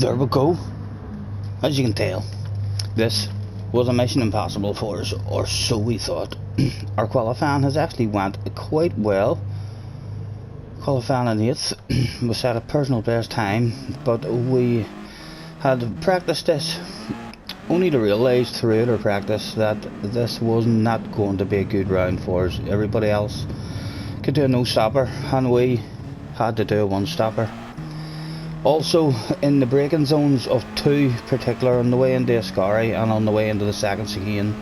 There we go. As you can tell, this was a mission impossible for us, or so we thought. Our qualifying has actually went quite well. Qualifying in 8th, we set a personal best time, but we had practiced this only to realise throughout our practice that this was not going to be a good round for us. Everybody else could do a no stopper and we had to do a one stopper. Also, in the braking zones of 2 particular, on the way into Ascari and on the way into the second chicane,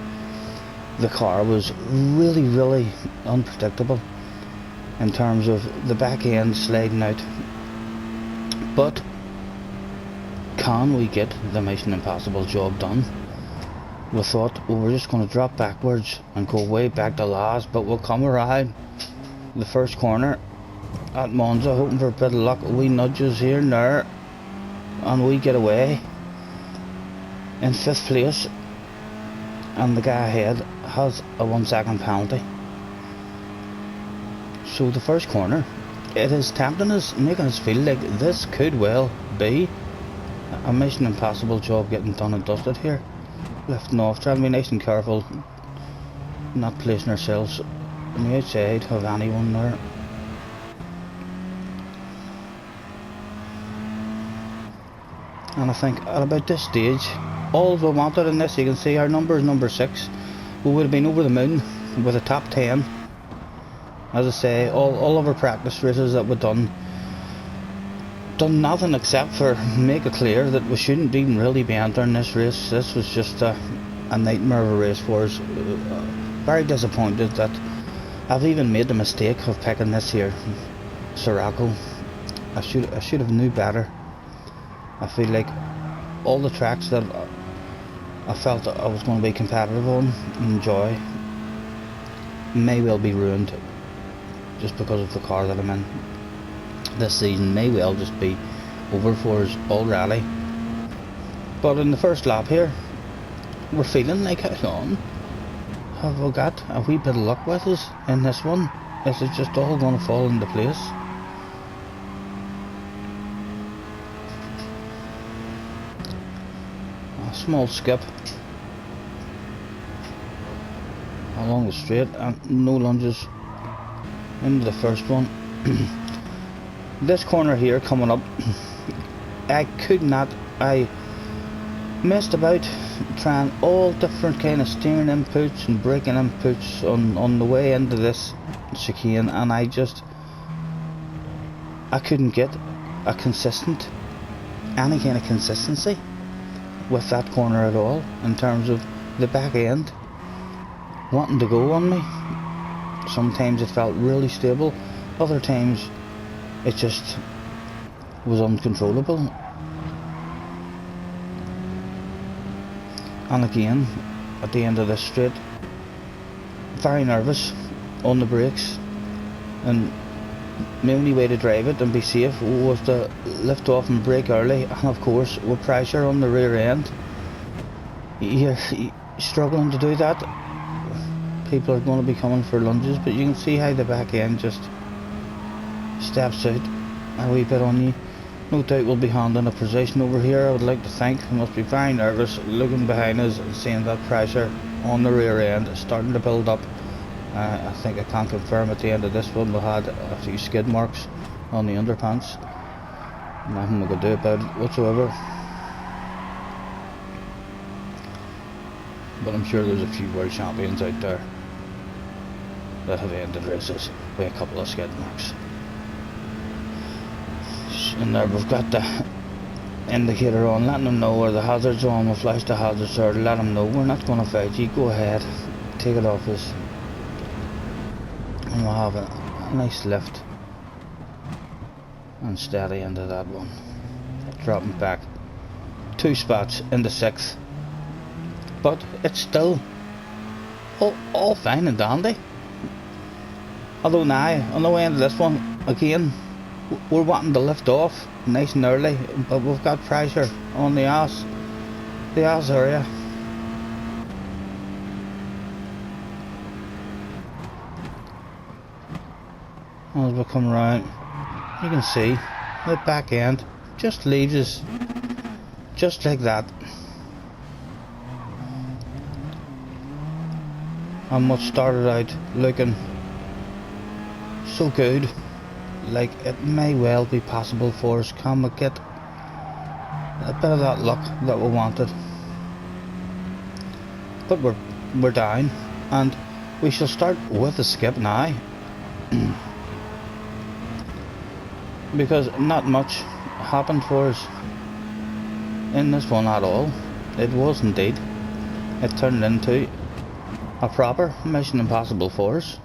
the car was really unpredictable in terms of the back end sliding out. But can we get the mission impossible job done? We thought, well, we're just going to drop backwards and go way back to last, but we'll come around the first corner at Monza, hoping for a bit of luck. We nudges here and there, and we get away in 5th place, and the guy ahead has a 1 second penalty. So the first corner, it is tempting us, making us feel like this could well be a mission impossible job getting done and dusted here. Lifting off, trying to be nice and careful, not placing ourselves on the outside of anyone there. And I think at about this stage, all we wanted in this, you can see our number is number 6. We would have been over the moon with a top 10. As I say, all of our practice races that we've done nothing except for make it clear that we shouldn't even really be entering this race. This was just a nightmare of a race for us. Very disappointed that I've even made the mistake of picking this here Sirocco. I should have knew better. I feel like all the tracks that I felt that I was going to be competitive on and enjoy may well be ruined just because of the car that I'm in. This season may well just be over for us already. But in the first lap here, we're feeling like, hang on, have we got a wee bit of luck with us in this one? Is it just all going to fall into place? A small skip along the straight and no lunges into the first one. This corner here coming up, I messed about trying all different kind of steering inputs and braking inputs on the way into this chicane, and I couldn't get any kind of consistency with that corner at all in terms of the back end wanting to go on me. Sometimes it felt really stable, other times it just was uncontrollable. And again, at the end of this straight, very nervous on the brakes, and my only way to drive it and be safe was to lift off and brake early, and of course with pressure on the rear end, you're struggling to do that. People are going to be coming for lunges, but you can see how the back end just steps out a wee bit on you. No doubt we'll be handling a position over here. I would like to think. We must be very nervous looking behind us and seeing that pressure on the rear end starting to build up. I think I can confirm at the end of this one we had a few skid marks on the underpants. Nothing we could do about it whatsoever. But I'm sure there's a few world champions out there that have ended races with a couple of skid marks. And there we've got the indicator on, letting them know where the hazards on. We'll flash the hazards there to let them know we're not going to fight you. Go ahead, take it off us, and we'll have a nice lift and steady into that one. Dropping back 2 spots into 6th, but it's still all fine and dandy. Although now on the way into this one again, we're wanting to lift off nice and early, but we've got pressure on the ass area. As we come around, you can see the back end just leaves us just like that. And what started out looking so good, like it may well be possible for us, can we get a bit of that luck that we wanted? But we're down, and we shall start with the skip now. Because not much happened for us in this one at all. It was indeed. It turned into a proper Mission Impossible for us.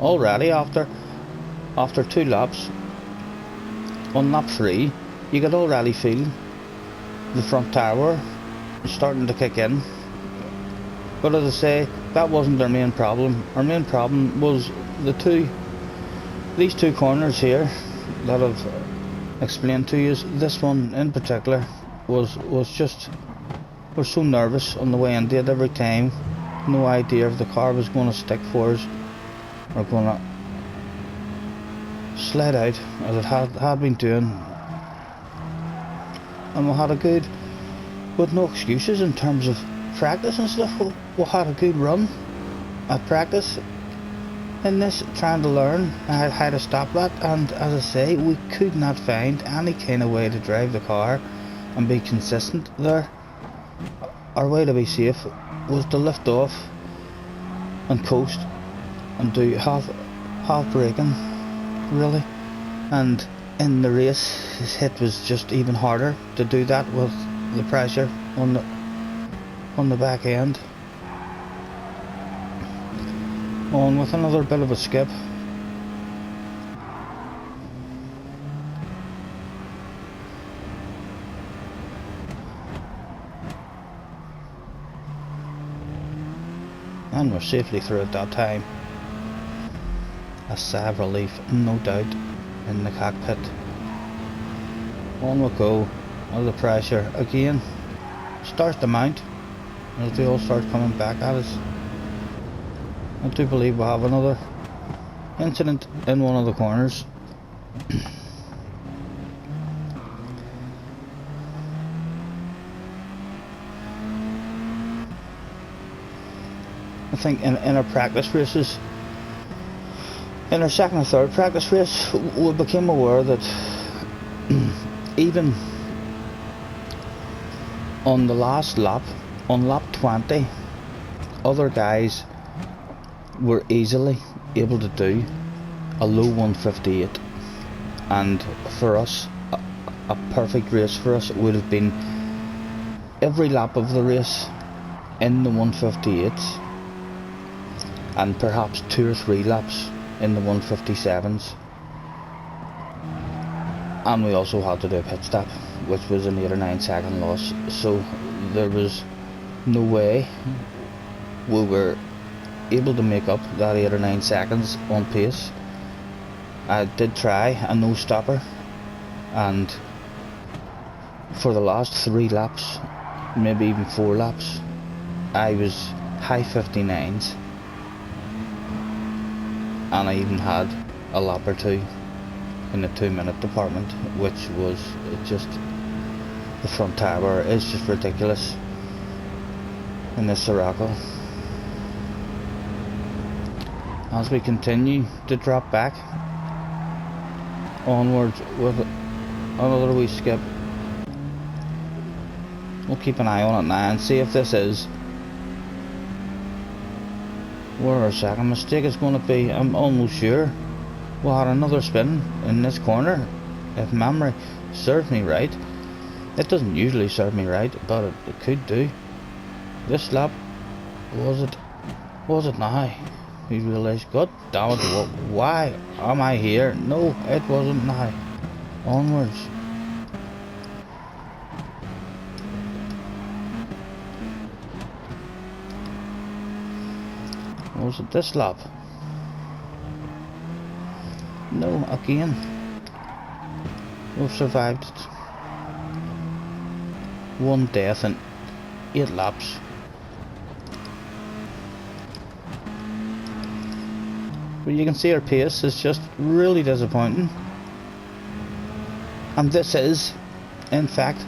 Already after 2 laps, on lap 3, you could already feel the front tower starting to kick in. But as I say, that wasn't our main problem. Our main problem was these two corners here that I've explained to you. This one in particular was just, we're so nervous on the way into it every time. No idea if the car was going to stick for us or going to slide out as it had been doing. And we had a good, with no excuses in terms of practice and stuff, we had a good run at practice in this, trying to learn how to stop that. And as I say, we could not find any kind of way to drive the car and be consistent there. Our way to be safe was to lift off and coast and do half braking, really. And in the race, his hit was just even harder to do that with the pressure on the back end. On with another bit of a skip. And we're safely through at that time. A sigh of relief, no doubt, in the cockpit. On we go, under the pressure again. Starts to mount as they all start coming back at us. I do believe we have another incident in one of the corners. I think in our practice races, in our second and third practice race, we became aware that even on the last lap, on lap 20, other guys were easily able to do a low 158, and for us, a perfect race for us would have been every lap of the race in the 158s, and perhaps 2 or 3 laps in the 157s. And we also had to do a pit stop, which was an 8 or 9 second loss, so there was no way we were able to make up that 8 or 9 seconds on pace. I did try a no stopper, and for the last 3 laps, maybe even 4 laps, I was high 59s, and I even had a lap or 2 in the 2-minute department, which was just, the front tower is just ridiculous in this Sirocco. As we continue to drop back onwards with another wee skip, we'll keep an eye on it now and see if this is where our second mistake is going to be. I'm almost sure we had another spin in this corner, if memory serves me right. It doesn't usually serve me right, but it could do. This lap, was it now? We realised, God damn it, why am I here? No, it wasn't now. Onwards. Was it this lap? No, again. We've survived it. 1 death in 8 laps. But you can see our pace is just really disappointing. And this is, in fact,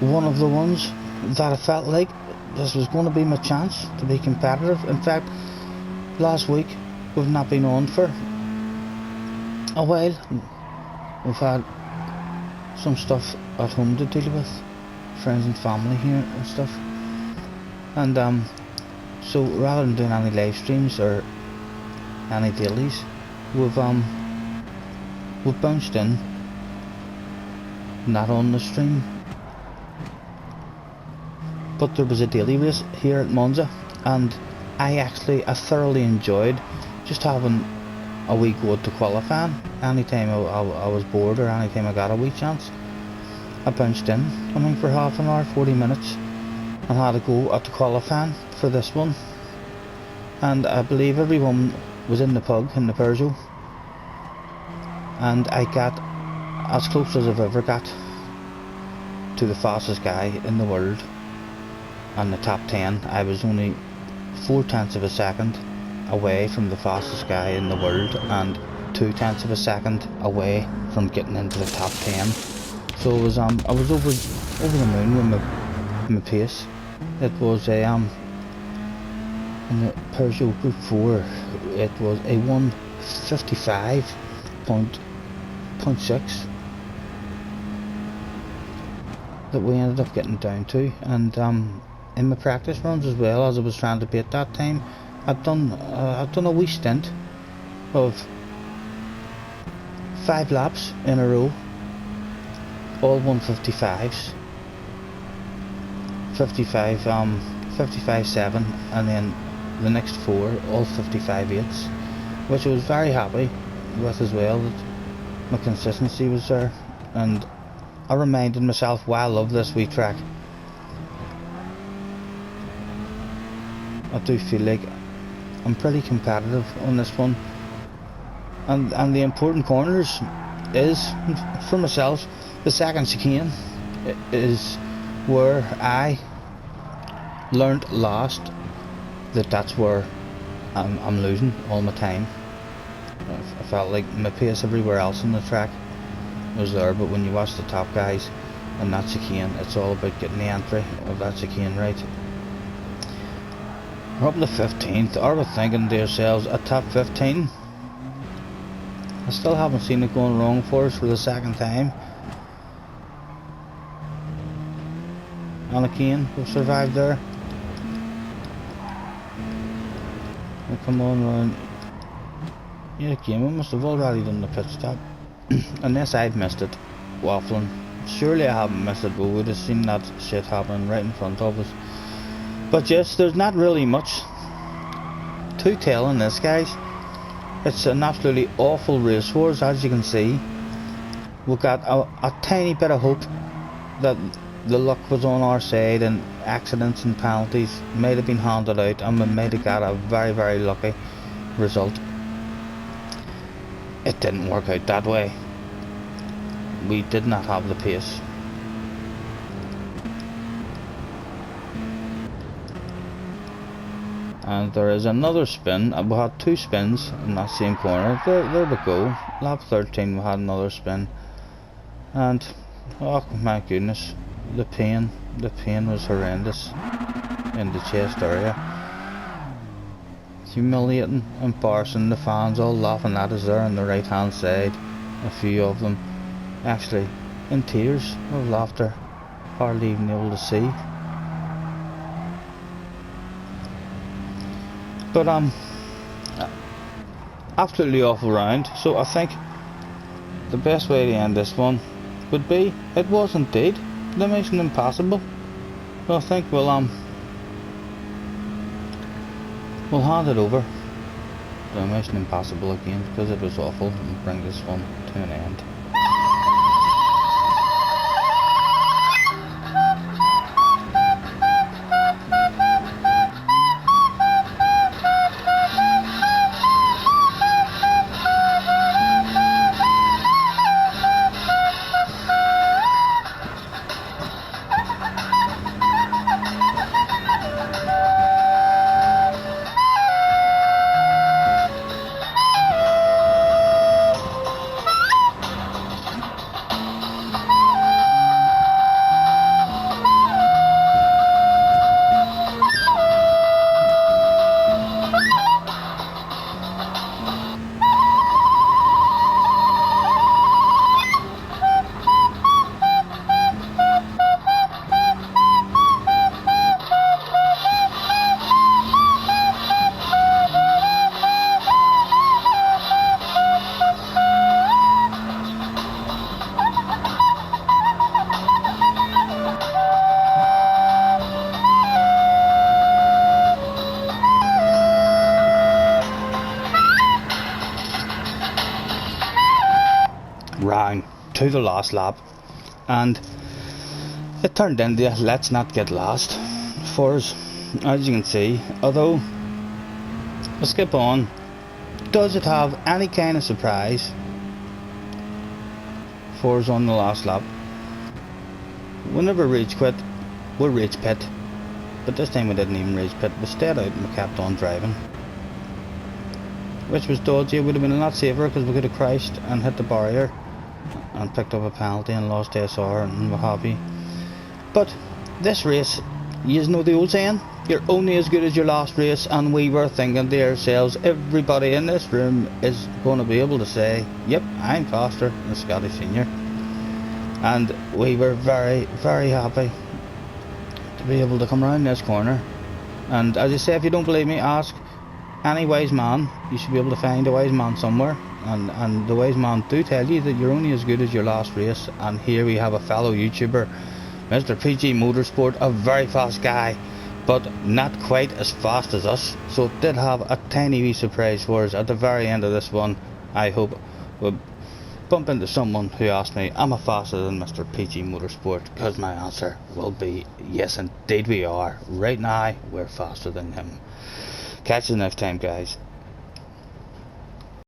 one of the ones that I felt like this was going to be my chance to be competitive. In fact, last week we've not been on for a while. We've had some stuff at home to deal with, friends and family here and stuff, and so rather than doing any live streams or any dailies, we've bounced in, not on the stream, but there was a daily race here at Monza, and I thoroughly enjoyed just having a wee go at the qualifying. Anytime I was bored or anytime I got a wee chance, I bounced in, I mean, for half an hour, 40 minutes, and had a go at the qualifying for this one. And I believe everyone was in the pug, in the Peugeot, and I got as close as I've ever got to the fastest guy in the world on the top 10. I was only 0.4 of a second away from the fastest guy in the world, and 0.2 of a second away from getting into the top 10. So I was over the moon with my pace. It was a in the Peugeot Group 4, it was a 155.6 that we ended up getting down to. And in my practice runs as well, as I was trying to beat that time, I'd done a wee stint of 5 laps in a row, all 155s, 55.7, and then the next 4 all 55.8s, which I was very happy with as well, that my consistency was there. And I reminded myself why I love this wee track. I do feel like I'm pretty competitive on this one, and the important corners is, for myself, the second chicane is where I learned last that's where I'm losing all my time. I felt like my pace everywhere else on the track was there, but when you watch the top guys and that chicane, it's all about getting the entry of that chicane right. We're up to 15th. Are we thinking to yourselves, a top 15? I still haven't seen it going wrong for us for the second time. Anakin, we've survived there. Oh, come on, Ryan. Yeah, game, we must have already done the pit stop. Unless I've missed it, waffling. Surely I haven't missed it, but we'd have seen that shit happening right in front of us. But yes, there's not really much to tell in this, guys. It's an absolutely awful race for us, as you can see. We've got a tiny bit of hope that the luck was on our side, and accidents and penalties might have been handed out, and we might have got a very, very lucky result. It didn't work out that way. We did not have the pace. And there is another spin. We had 2 spins in that same corner. There we go. Lap 13 we had another spin. And oh my goodness, the pain was horrendous in the chest area. Humiliating, embarrassing. The fans all laughing at us there on the right hand side. A few of them actually in tears of laughter, hardly even able to see. But absolutely awful round. So I think the best way to end this one would be, it was indeed the Mission Impossible. So I think we'll hand it over to Mission Impossible again, because it was awful, and bring this one to an end. to the last lap, and it turned into let's not get lost for us. As you can see, although we'll skip on, does it have any kind of surprise for us on the last lap? Whenever we reached pit, but this time we didn't even reach pit. We stayed out and we kept on driving, which was dodgy. It would have been a lot safer because we could have crashed and hit the barrier and picked up a penalty and lost SR and what have you. But this race, you know the old saying, you're only as good as your last race, and we were thinking to ourselves, everybody in this room is going to be able to say, yep, I'm faster than Scotty Senior. And we were very, very happy to be able to come around this corner. And as I say, if you don't believe me, ask any wise man. You should be able to find a wise man somewhere, and the wise man do tell you that you're only as good as your last race. And here we have a fellow YouTuber, Mr. PG Motorsport, a very fast guy, but not quite as fast as us, so it did have a tiny wee surprise for us at the very end of this one. I hope we'll bump into someone who asks me, am I faster than Mr. PG Motorsport? Because my answer will be yes, indeed we are. Right now we're faster than him. Catch you next time, guys.